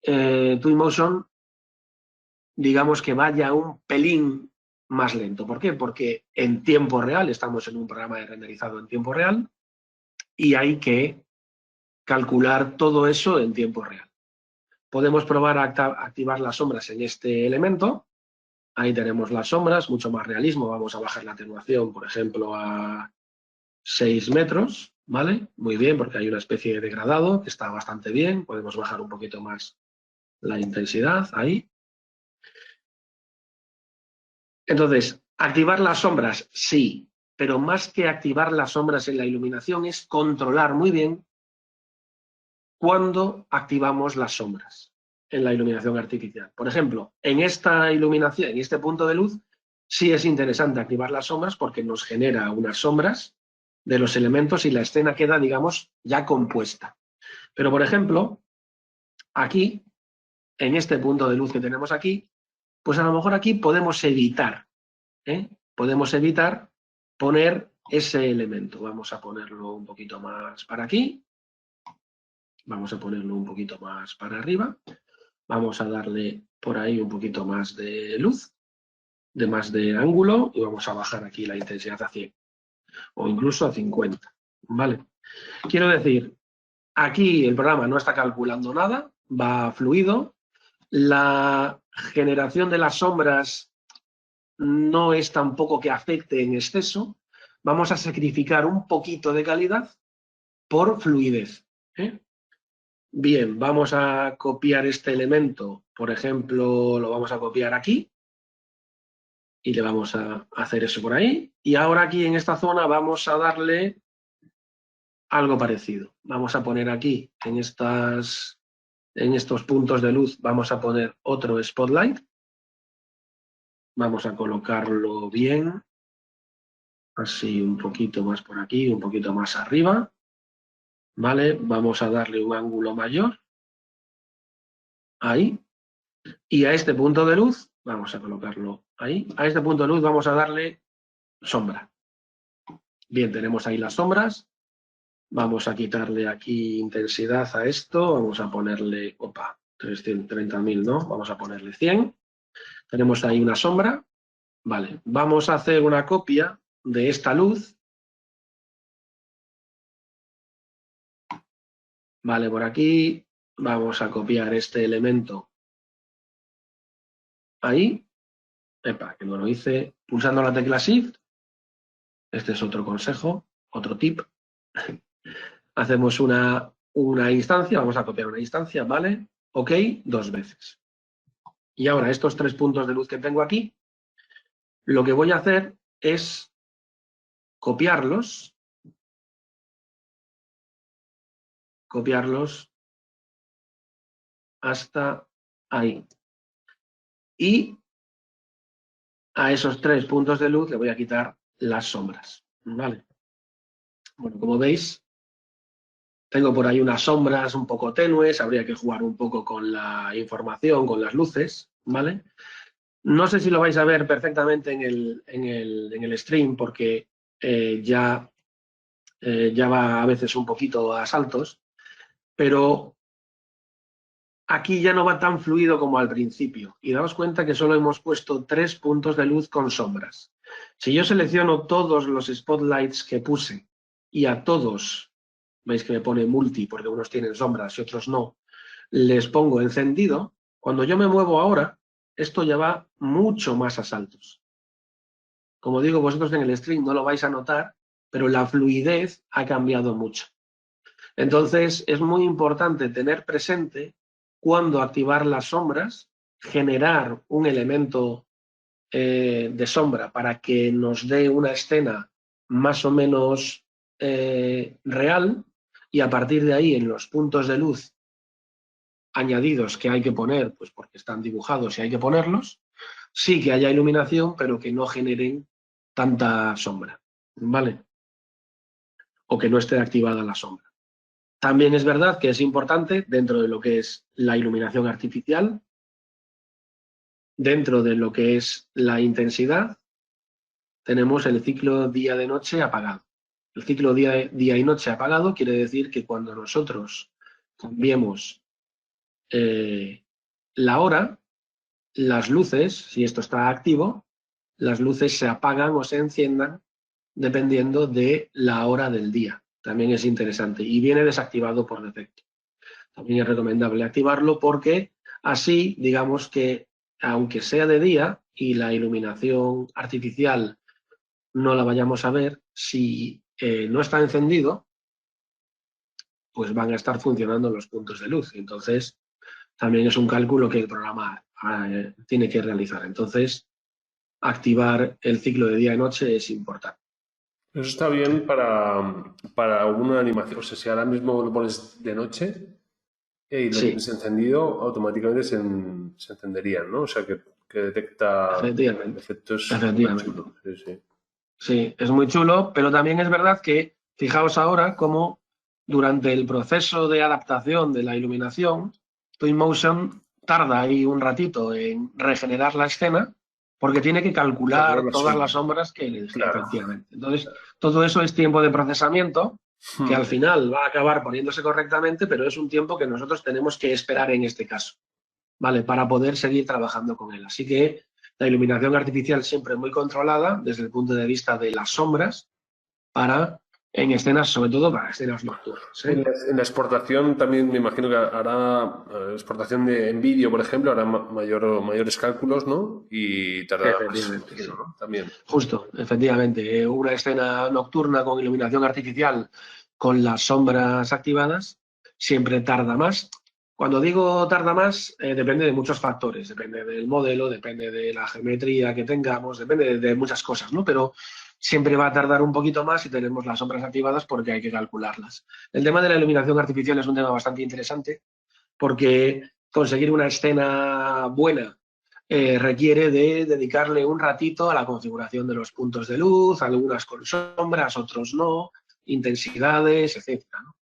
Twinmotion, digamos que vaya un pelín más lento. ¿Por qué? Porque en tiempo real, estamos en un programa de renderizado en tiempo real y hay que calcular todo eso en tiempo real. Podemos probar a activar las sombras en este elemento. Ahí tenemos las sombras, mucho más realismo. Vamos a bajar la atenuación, por ejemplo, a 6 metros, ¿vale? Muy bien, porque hay una especie de degradado que está bastante bien. Podemos bajar un poquito más la intensidad ahí. Entonces, ¿activar las sombras? Sí, pero más que activar las sombras en la iluminación es controlar muy bien cuándo activamos las sombras en la iluminación artificial. Por ejemplo, en esta iluminación, en este punto de luz, sí es interesante activar las sombras porque nos genera unas sombras de los elementos y la escena queda, digamos, ya compuesta. Pero, por ejemplo, aquí, en este punto de luz que tenemos aquí, pues a lo mejor aquí podemos evitar, podemos evitar poner ese elemento. Vamos a ponerlo un poquito más para aquí. Vamos a ponerlo un poquito más para arriba. Vamos a darle por ahí un poquito más de luz, más de ángulo, y vamos a bajar aquí la intensidad a 100 o incluso a 50. ¿Vale? Quiero decir, aquí el programa no está calculando nada, va fluido. La generación de las sombras no es tampoco que afecte en exceso, vamos a sacrificar un poquito de calidad por fluidez. Bien, vamos a copiar este elemento, por ejemplo, lo vamos a copiar aquí y le vamos a hacer eso por ahí. Y ahora aquí en esta zona vamos a darle algo parecido. Vamos a poner aquí, en estos puntos de luz, vamos a poner otro spotlight. Vamos a colocarlo bien, así un poquito más por aquí, un poquito más arriba. ¿Vale? Vamos a darle un ángulo mayor. Ahí. Y a este punto de luz, vamos a colocarlo ahí. A este punto de luz vamos a darle sombra. Bien, tenemos ahí las sombras. Vamos a quitarle aquí intensidad a esto. Vamos a ponerle, 330.000, ¿no? Vamos a ponerle 100. Tenemos ahí una sombra. Vale, vamos a hacer una copia de esta luz. Vale, por aquí vamos a copiar este elemento ahí. Epa, que no lo hice. Pulsando la tecla Shift. Este es otro consejo, otro tip. Hacemos una instancia, vamos a copiar una instancia, ¿vale? Ok, 2 veces. Y ahora estos 3 puntos de luz que tengo aquí, lo que voy a hacer es copiarlos hasta ahí. Y a esos 3 puntos de luz le voy a quitar las sombras, ¿vale? Bueno, como veis, tengo por ahí unas sombras un poco tenues, habría que jugar un poco con la información, con las luces, ¿vale? No sé si lo vais a ver perfectamente en el stream porque ya va a veces un poquito a saltos, pero aquí ya no va tan fluido como al principio. Y daos cuenta que solo hemos puesto 3 puntos de luz con sombras. Si yo selecciono todos los spotlights que puse y a todos, veis que me pone multi porque unos tienen sombras y otros no, les pongo encendido, cuando yo me muevo ahora, esto ya va mucho más a saltos. Como digo, vosotros en el stream no lo vais a notar, pero la fluidez ha cambiado mucho. Entonces, es muy importante tener presente cuándo activar las sombras, generar un elemento de sombra para que nos dé una escena más o menos real y a partir de ahí en los puntos de luz añadidos que hay que poner, pues porque están dibujados y hay que ponerlos, sí que haya iluminación, pero que no generen tanta sombra, ¿vale? O que no esté activada la sombra. También es verdad que es importante, dentro de lo que es la iluminación artificial, dentro de lo que es la intensidad, tenemos el ciclo día de noche apagado. El ciclo día y noche apagado quiere decir que cuando nosotros cambiemos la hora, las luces, si esto está activo, las luces se apagan o se enciendan dependiendo de la hora del día. También es interesante y viene desactivado por defecto. También es recomendable activarlo porque así, digamos que aunque sea de día y la iluminación artificial no la vayamos a ver, si no está encendido, pues van a estar funcionando los puntos de luz. Entonces, también es un cálculo que el programa tiene que realizar. Entonces, activar el ciclo de día y noche es importante. Eso está bien para alguna animación. O sea, si ahora mismo lo pones de noche y lo tienes encendido, automáticamente se encenderían, ¿no? O sea, que detecta efectos súper chulos. Sí, sí. Sí, es muy chulo, pero también es verdad que, fijaos ahora cómo durante el proceso de adaptación de la iluminación, Twinmotion tarda ahí un ratito en regenerar la escena porque tiene que calcular todas las sombras que elige, efectivamente. Entonces, todo eso es tiempo de procesamiento que al final va a acabar poniéndose correctamente, pero es un tiempo que nosotros tenemos que esperar en este caso, ¿vale? Para poder seguir trabajando con él. Así que la iluminación artificial siempre muy controlada desde el punto de vista de las sombras para en escenas, sobre todo para escenas nocturnas, ¿eh? En la exportación también me imagino que hará exportación en vídeo, por ejemplo, hará mayores cálculos, ¿no? Y tardará más, Efectivamente, imagino, sí. ¿no? También. Justo, efectivamente. Una escena nocturna con iluminación artificial, con las sombras activadas, siempre tarda más. Cuando digo tarda más, depende de muchos factores. Depende del modelo, depende de la geometría que tengamos, depende de muchas cosas, ¿no? Pero siempre va a tardar un poquito más si tenemos las sombras activadas porque hay que calcularlas. El tema de la iluminación artificial es un tema bastante interesante porque conseguir una escena buena requiere de dedicarle un ratito a la configuración de los puntos de luz, algunas con sombras, otros no, intensidades, etcétera, ¿no?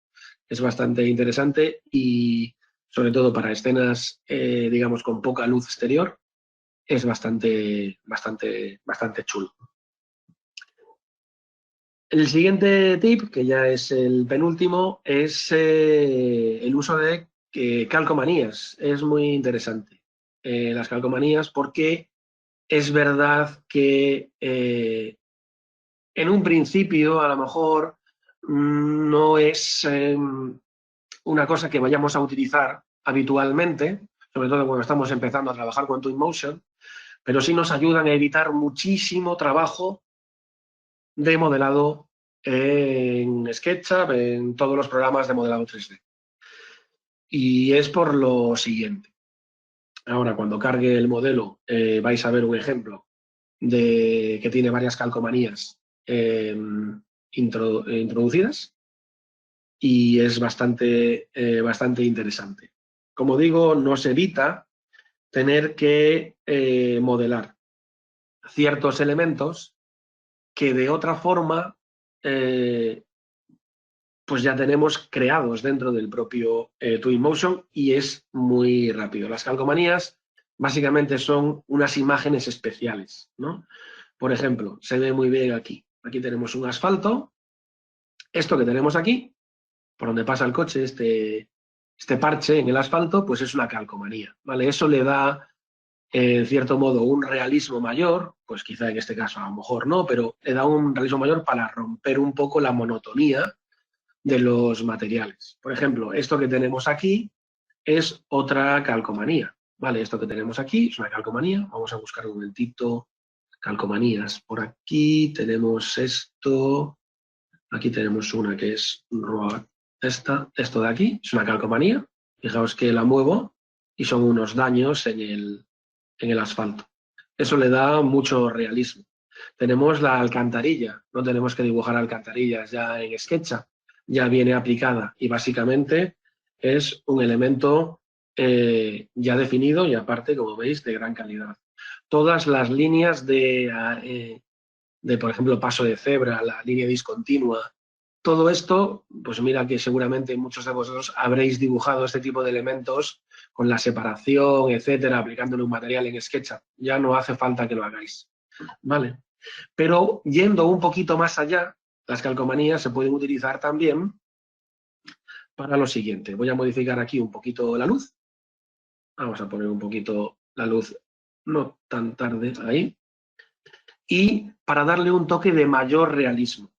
Es bastante interesante y sobre todo para escenas, digamos, con poca luz exterior, es bastante chulo. El siguiente tip, que ya es el penúltimo, es el uso de calcomanías. Es muy interesante las calcomanías porque es verdad que en un principio a lo mejor no es una cosa que vayamos a utilizar habitualmente, sobre todo cuando estamos empezando a trabajar con Twinmotion, pero sí nos ayudan a evitar muchísimo trabajo de modelado en SketchUp, en todos los programas de modelado 3D. Y es por lo siguiente. Ahora, cuando cargue el modelo, vais a ver un ejemplo que tiene varias calcomanías introducidas y es bastante interesante. Como digo, nos evita tener que modelar ciertos elementos que de otra forma pues ya tenemos creados dentro del propio Twinmotion y es muy rápido. Las calcomanías básicamente son unas imágenes especiales, ¿no? Por ejemplo, se ve muy bien aquí. Aquí tenemos un asfalto. Esto que tenemos aquí, por donde pasa el coche, este parche en el asfalto, pues es una calcomanía, ¿vale? Eso le da, en cierto modo, un realismo mayor, pues quizá en este caso a lo mejor no, pero le da un realismo mayor para romper un poco la monotonía de los materiales. Por ejemplo, esto que tenemos aquí es otra calcomanía, ¿vale? Esto que tenemos aquí es una calcomanía. Vamos a buscar un momentito calcomanías. Por aquí tenemos esto. Aquí tenemos una que es esto de aquí, es una calcomanía. Fijaos que la muevo y son unos daños en el asfalto. Eso le da mucho realismo. Tenemos la alcantarilla, no tenemos que dibujar alcantarillas ya en SketchUp, ya viene aplicada y básicamente es un elemento ya definido y aparte, como veis, de gran calidad. Todas las líneas por ejemplo, paso de cebra, la línea discontinua, todo esto, pues mira que seguramente muchos de vosotros habréis dibujado este tipo de elementos con la separación, etcétera, aplicándole un material en SketchUp. Ya no hace falta que lo hagáis, ¿vale? Pero yendo un poquito más allá, las calcomanías se pueden utilizar también para lo siguiente. Voy a modificar aquí un poquito la luz. Vamos a poner un poquito la luz no tan tarde ahí. Y para darle un toque de mayor realismo.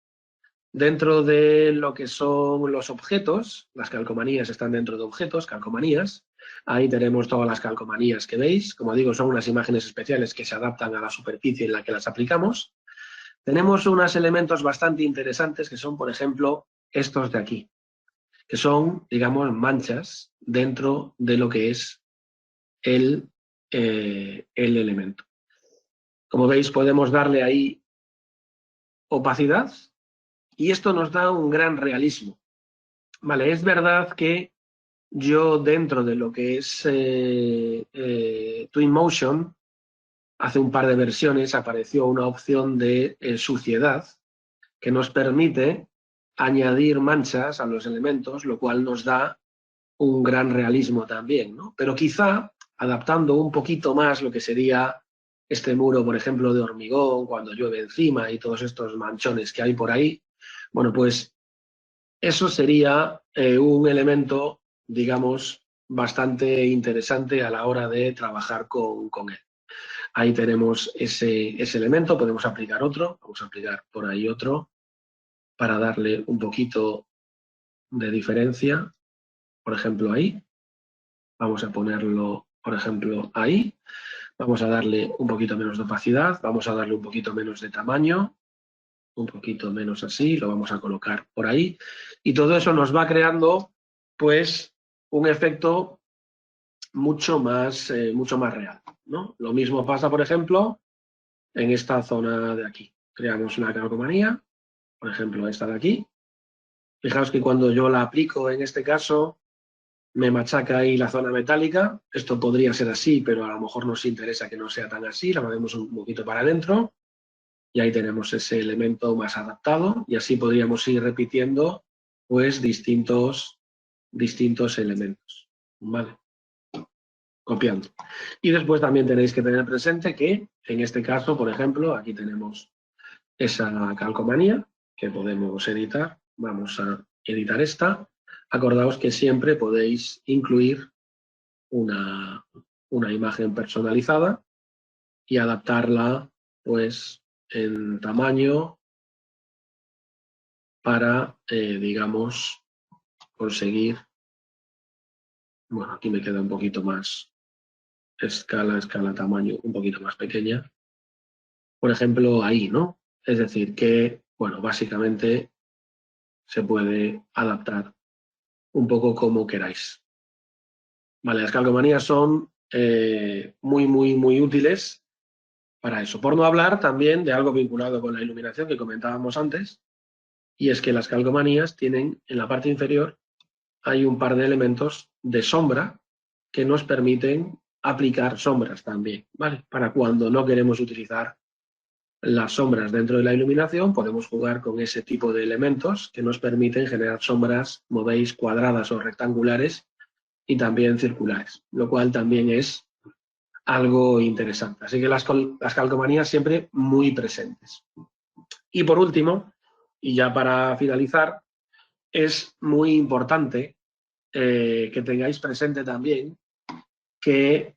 Dentro de lo que son los objetos, las calcomanías están dentro de objetos, calcomanías. Ahí tenemos todas las calcomanías que veis. Como digo, son unas imágenes especiales que se adaptan a la superficie en la que las aplicamos. Tenemos unos elementos bastante interesantes que son, por ejemplo, estos de aquí, que son, digamos, manchas dentro de lo que es el elemento. Como veis, podemos darle ahí opacidad y esto nos da un gran realismo. Vale, es verdad que yo dentro de lo que es Twinmotion, hace un par de versiones apareció una opción de suciedad que nos permite añadir manchas a los elementos, lo cual nos da un gran realismo también, ¿no? Pero quizá adaptando un poquito más lo que sería este muro, por ejemplo, de hormigón, cuando llueve encima y todos estos manchones que hay por ahí, bueno, pues eso sería un elemento, digamos, bastante interesante a la hora de trabajar con él. Ahí tenemos ese elemento, podemos aplicar otro, vamos a aplicar por ahí otro, para darle un poquito de diferencia, por ejemplo, ahí. Vamos a ponerlo, por ejemplo, ahí. Vamos a darle un poquito menos de opacidad, vamos a darle un poquito menos de tamaño, un poquito menos así, lo vamos a colocar por ahí. Y todo eso nos va creando, pues, un efecto mucho más real, ¿no? Lo mismo pasa, por ejemplo, en esta zona de aquí. Creamos una calcomanía, por ejemplo, esta de aquí. Fijaos que cuando yo la aplico, en este caso, me machaca ahí la zona metálica. Esto podría ser así, pero a lo mejor nos interesa que no sea tan así. La movemos un poquito para adentro y ahí tenemos ese elemento más adaptado y así podríamos ir repitiendo pues distintos elementos. ¿Vale? Copiando. Y después también tenéis que tener presente que en este caso, por ejemplo, aquí tenemos esa calcomanía que podemos editar. Vamos a editar esta. Acordaos que siempre podéis incluir una imagen personalizada y adaptarla pues en tamaño para, digamos, conseguir, bueno, aquí me queda un poquito más escala, tamaño un poquito más pequeña. Por ejemplo, ahí, ¿no? Es decir, que, bueno, básicamente se puede adaptar un poco como queráis. Vale, las calcomanías son muy útiles para eso. Por no hablar también de algo vinculado con la iluminación que comentábamos antes, y es que las calcomanías tienen en la parte inferior hay un par de elementos de sombra que nos permiten aplicar sombras también, ¿vale? Para cuando no queremos utilizar las sombras dentro de la iluminación, podemos jugar con ese tipo de elementos que nos permiten generar sombras, como veis, cuadradas o rectangulares y también circulares, lo cual también es algo interesante. Así que las calcomanías siempre muy presentes. Y por último, y ya para finalizar, es muy importante que tengáis presente también que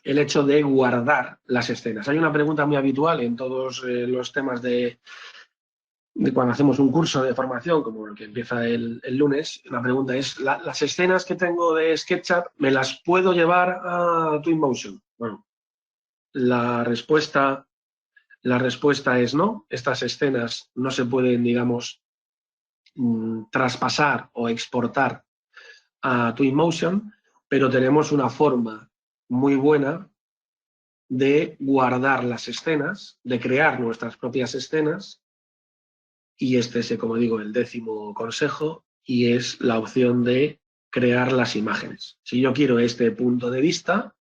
el hecho de guardar las escenas. Hay una pregunta muy habitual en todos los temas de cuando hacemos un curso de formación, como el que empieza el lunes. La pregunta es, ¿las escenas que tengo de SketchUp me las puedo llevar a Twinmotion? Bueno, la respuesta es no. Estas escenas no se pueden, digamos, traspasar o exportar a Twinmotion, pero tenemos una forma muy buena de guardar las escenas, de crear nuestras propias escenas, y este es, como digo, el 10º consejo, y es la opción de crear las imágenes. Si yo quiero este punto de vista,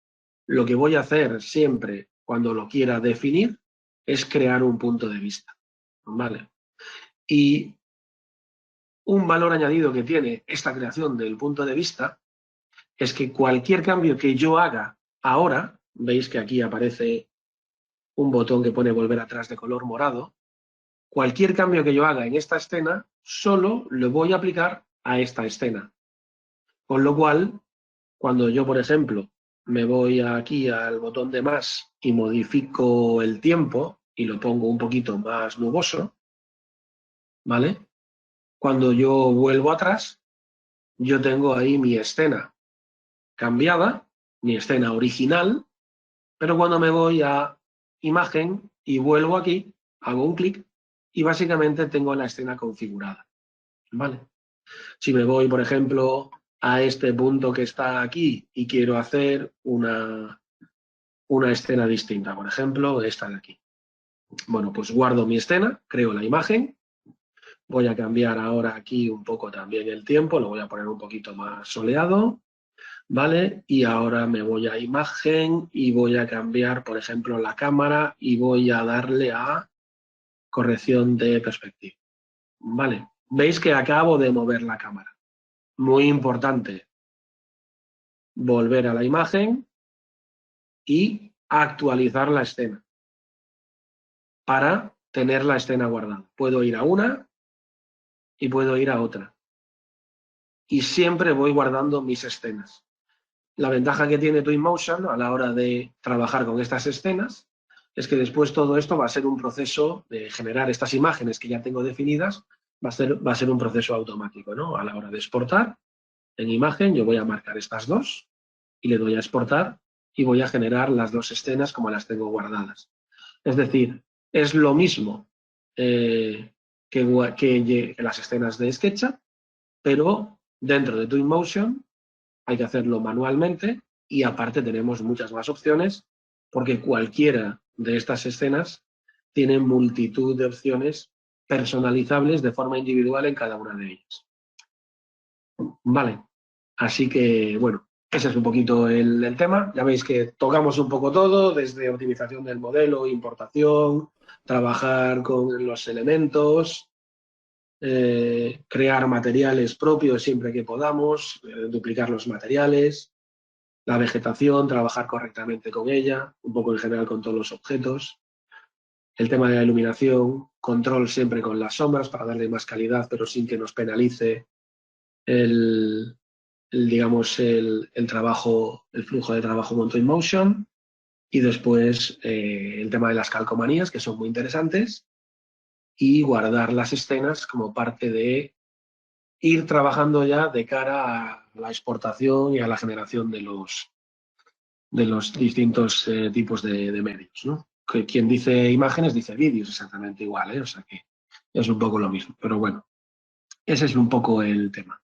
lo que voy a hacer siempre cuando lo quiera definir es crear un punto de vista, ¿vale? Y un valor añadido que tiene esta creación del punto de vista es que cualquier cambio que yo haga ahora, veis que aquí aparece un botón que pone volver atrás de color morado, cualquier cambio que yo haga en esta escena solo lo voy a aplicar a esta escena. Con lo cual, cuando yo, por ejemplo, me voy aquí al botón de más y modifico el tiempo y lo pongo un poquito más nuboso, ¿vale? Cuando yo vuelvo atrás, yo tengo ahí mi escena cambiada, mi escena original, pero cuando me voy a imagen y vuelvo aquí, hago un clic y básicamente tengo la escena configurada, ¿vale? Si me voy, por ejemplo, a este punto que está aquí y quiero hacer una escena distinta, por ejemplo, esta de aquí. Bueno, pues guardo mi escena, creo la imagen, voy a cambiar ahora aquí un poco también el tiempo, lo voy a poner un poquito más soleado, ¿vale? Y ahora me voy a imagen y voy a cambiar, por ejemplo, la cámara y voy a darle a corrección de perspectiva, ¿vale? Veis que acabo de mover la cámara. Muy importante, volver a la imagen y actualizar la escena para tener la escena guardada. Puedo ir a una y puedo ir a otra. Y siempre voy guardando mis escenas. La ventaja que tiene Twinmotion a la hora de trabajar con estas escenas es que después todo esto va a ser un proceso de generar estas imágenes que ya tengo definidas, va a ser un proceso automático, ¿no? A la hora de exportar en imagen, yo voy a marcar estas dos y le doy a exportar y voy a generar las dos escenas como las tengo guardadas. Es decir, es lo mismo que las escenas de SketchUp, pero dentro de Twinmotion hay que hacerlo manualmente y aparte tenemos muchas más opciones porque cualquiera de estas escenas tiene multitud de opciones personalizables de forma individual en cada una de ellas. Vale, así que bueno, ese es un poquito el tema. Ya veis que tocamos un poco todo, desde optimización del modelo, importación, trabajar con los elementos, crear materiales propios siempre que podamos, duplicar los materiales, la vegetación, trabajar correctamente con ella, un poco en general con todos los objetos. El tema de la iluminación, control siempre con las sombras para darle más calidad, pero sin que nos penalice digamos, el trabajo, el flujo de trabajo con Twinmotion. Y después el tema de las calcomanías, que son muy interesantes, y guardar las escenas como parte de ir trabajando ya de cara a la exportación y a la generación de los distintos tipos de medios, ¿no? Que quien dice imágenes dice vídeos exactamente igual, ¿eh? O sea que es un poco lo mismo. Pero bueno, ese es un poco el tema.